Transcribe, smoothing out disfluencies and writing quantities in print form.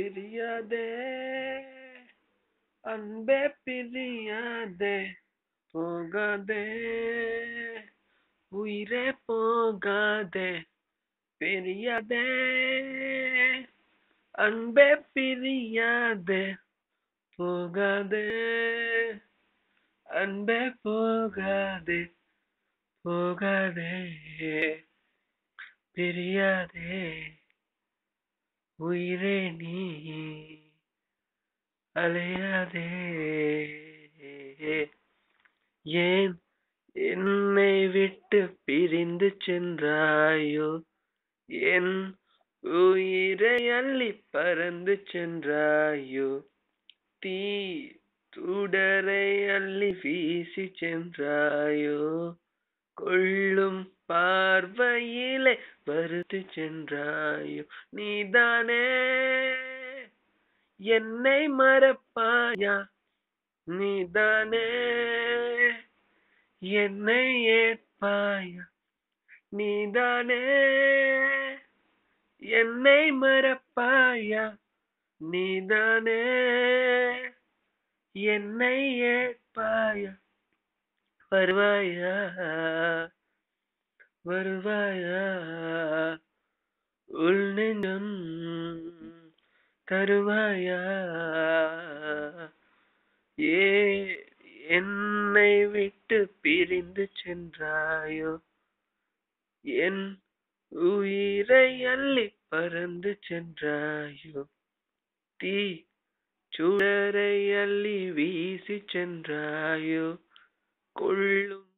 பிரியாதே அன்பே பிரியாதே போகாதே உயிரே போகாதே பிரியாதே அன்பே பிரியாதே போகாதே அன்பே போகாதே போகாதே பிரியாதே உயிரே நீ அலையாதே ஏன் என்னை விட்டு பிரிந்து சென்றாயோ என் உயிரை அள்ளி பறந்து சென்றாயோ தீ சுடரை அள்ளி வீசி சென்றாயோ கொள்ளும் பார்வையிலே வருத்து சென்றாயோ நீதானே என்னை மறப்பாயா நீதானே என்னை ஏற்பாயா நீதானே என்னை மறப்பாயா நீதானே என்னை ஏற்பாயா வருவாயா வருவாயா உள் நெஞ்சம் தருவாயா ஏ என்னை விட்டு பிரிந்து சென்றாயோ என் உயிரை அள்ளி பறந்து சென்றாயோ தீ சுடரை அள்ளி வீசி சென்றாயோ கொள்ளும்